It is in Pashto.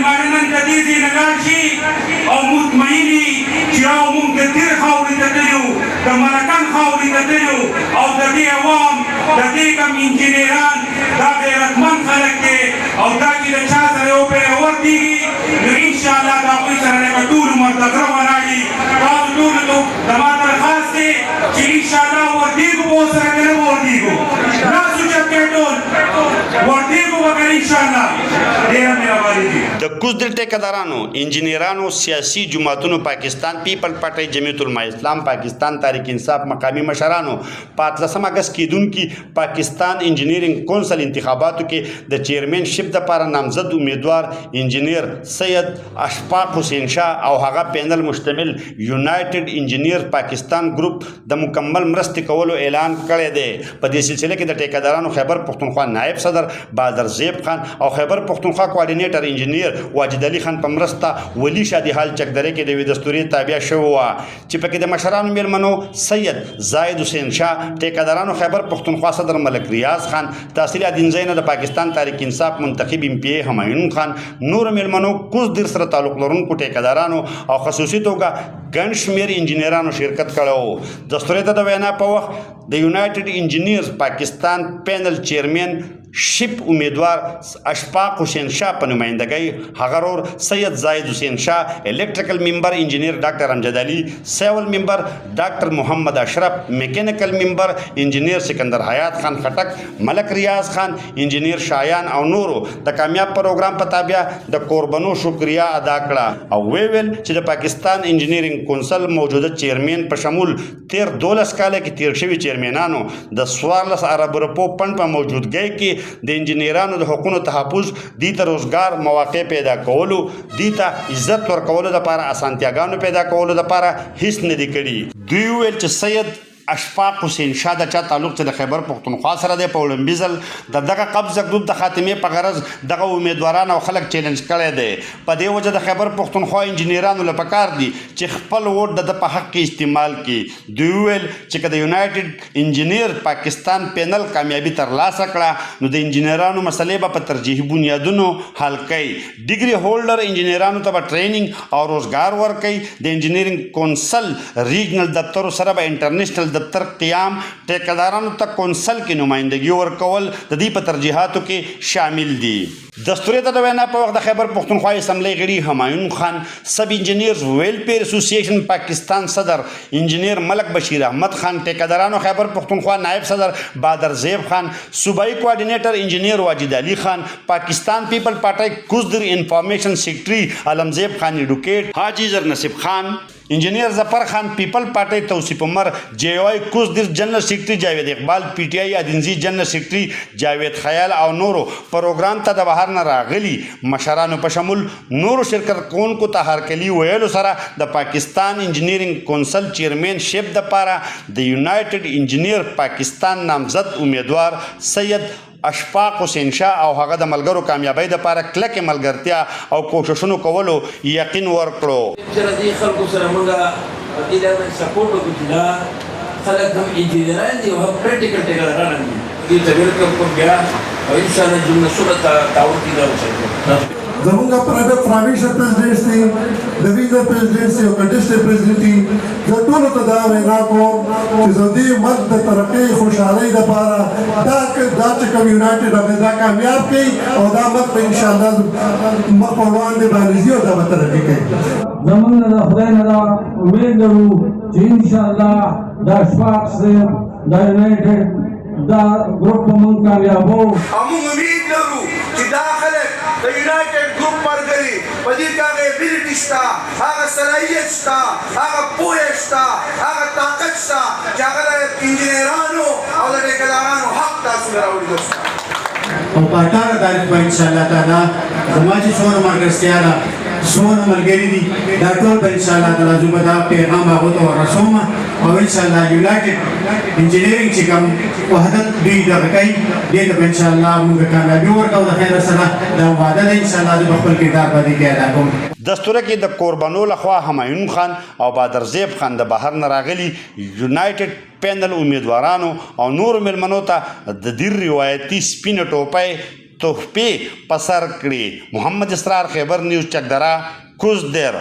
میلمانه نن د دې ځای نه لاړ شي او مطمئن وي چې او موږ د تېر خاورې ته تللي وو د ملکن خاورې ته تللي وو او د دې عوام د دې کم انجینران دا غیرتمند خلک دی او دا چې د چا سره یو پیره ورتېږي نو انشاءالله د هغوی سره لکه ټول عمر د غره ولاړي تاسو ټولو ته زما درخواست دی چې انشاءالله ورتېږو به ورسره که نه به ورتېږو لاس اوچت کړئ ټول ورتېږو به که انشاءالله ډېره مهرباني دي د کوزدل ټیکهدارانو انجینرانو سیاسي جماعتونو پاکستان پیپل پارټۍ جمعیت العلماء اسلام پاکستان تحریک انصاف مقامی مشرانو په 18 اگست کېدونکي پاکستان انجینرینګ کونسل انتخاباتو کې د چیرمنشپ دپاره نامزد امیدوار انجینر سید اشفاق حسین شاه او هغه پینل مشتمل یونایټډ انجینیر پاکستان ګروپ د مکمل مرستې کولو اعلان کړی دی په دې سلسله کې د ټیکهدارانو خیبر پښتونخوا نائب صدر بادر زیب خان او خیبر پښتونخوا کوارډینیټر انجینیر واجد علي خان په مرسته ولی شادي حال چکدرې کې د یوې دستوري تابع شوی وه چې پکې د مشرانو میرمنو سید زاید حسین شاه ټیکهدارانو خیبر پښتونخوا صدر ملک ریاض خان تحصیل ادینزی نه د پاکستان تحریک انصاف منتخب ایم پی ای همایون خان نور میرمنو کوزدر سره تعلق لرونکو ټیکهدارانو او خصوصي توګه ګڼ شمېر انجینرانو شرکت کړی و دستوري ته د وینا په وخت د یونایټډ انجینیرز پاکستان پینل چیرمن شپ امیدوار اشفاق حسین شاه په نمایندګۍ هغه ورور سید زاید حسین شاه الیکټریکل ممبر انجینیر ډاکټر امجد علي سیول ممبر ډاکټر محمد اشرف میکینیکل ممبر انجینیر سکندر حیات خان خټک ملک ریاض خان انجینیر شایان او نورو د کامیاب پروګرام په تابع د قربانو شکریا ادا کړه او ویل چې د پاکستان انجینرینګ کونسل موجوده چیرمن په شمول 13 کاله کې تیر شوي چیرمنانو د 14 ارب روپو پند په موجودګۍ کې د انجینرانو د حقوقو تحفظ دي ته روزګار مواقع پیدا کولو دي ته عزت ورکولو لپاره اسانتیاګانو پیدا کولو لپاره هیڅ نه دي کړي دوی ویل چې سید اشفاق حسین شاه د چا تعلق چې د خیبر پښتونخوا سره دی په وړاندې ځل د دغه قبضه ګروپ د خاتمې په غرض دغه امیدواران او خلک چیلنج کړی دی په دې وجه د خیبر پښتونخوا انجینرانو له پکار دي چې خپل ووټ د په حق کې استعمال کړي دوی ویل چې که د یونایټډ انجینیر پاکستان پینل کامیابي ترلاسه کړه نو د انجینرانو مسلې به په ترجیحي بنیادونو حل کوي ډیګري هولډر انجینرانو ته به ټریننګ او روزګار ورکوي د انجینرینګ کونسل ریجنل دفترو سره به انټرنیشنل دفتر قیام ټیکهدارانو ته کونسل کې نمایندګي ورکول د دې په ترجیحاتو کې شامل دي دستوري ته د وینا په وخت د خیبر پښتونخوا اسمبلی غړي همایون خان سب انجینیرز ویلفیر اسوسییشن پاکستان صدر انجینیر ملک بشیر احمد خان ټیکهدارانو خیبر پښتونخوا نائب صدر بادر زیب خان صوبائی کوارډینیټر انجینیر واجد علي خان پاکستان پیپل پارټۍ کوزدر انفارمیشن سیکرټري علمزیب خان ایډوکیټ حاجی زر نصیب خان انجینیر ظفر خان پیپل پارټۍ توصیف عمر جے وائی کوزدر جنرل سیکرټري جاوید اقبال پی ټی آئی ادینزی جنرل سیکرټري جاوید خیال او نورو پروګرام ته د بهر نه راغلي مشرانو په شمول نورو شرکت کوونکو ته هرکلي ویلو سره د پاکستان انجینرینګ کونسل چیرمن شپ دپاره د یونایټډ انجینیر پاکستان نامزد امیدوار سید اشفاق حسین شاه او هغه د ملګرو کامیابی دپاره کلکې ملګرتیا او کوششونو کولو یقین ورکړو چې دې خلکو سره موږ دې ډول سپورټ وکړو چې دا خلک هم انجینران دي او هم پریکټیکل ټیکهداران دي دې ته ویلکم بیا او ان شاء الله جمله سره تعاون کیږي زمونږ پرایویټ پروینشل پریزیډنټس دي د ویزا پریزیډنټس او کنټیسټ پریزیډنټ دي زه ټولو ته دا وینا کوم چې زه دې ملک د ترقۍ خوشحالۍ لپاره دا چې کوم یونایټډ هغه دا کامیاب کړي او دا ملک به انشاءالله مخ په وړاندې باندې ځي او دا به ترقي کوي زمونږ د خدای نه دا امید لرو چې انشاءالله دا اشفاق صاحب دا یونایټډ دا ګروپ به مونږ کامیابو او موږ امید لرو چې دا خلک د یونایټډ ګروپ ملګري په دې کې هغه ابیلیټي شته هغه صلاحیت شته هغه پوهه شته هغه طاقت شته چې هغه د انجینرانو او د ټیکهدارانو حق تاسو ته راوړي او په 18 تاریخ به انشاءالله تعالی زما چې څومره ملګرتیا ده څومره ملګري دي دا ټول به انشاءالله تعالی زه به دا پیغام هغو ته ورسوم او انشاءالله یونایټډ انجینرینګ چې کوم وحدت دوی دغه کوي دې ته به انشاءالله موږ کامیابي ورکوو د خیر سره دا وعده ده انشاءالله زه به خپل کردار په دې کې ادا کوم دستوره کې د قربانو لخوا همایون خان او بادر زیب خان د بهر نه راغلي یونایټډ پینل امیدوارانو او نور مېلمنو ته د دې روایتي سپینه ټوپۍ تحفې په سر کړي. محمد اسرار، خیبر نیوز، چکدره، کوزدیر.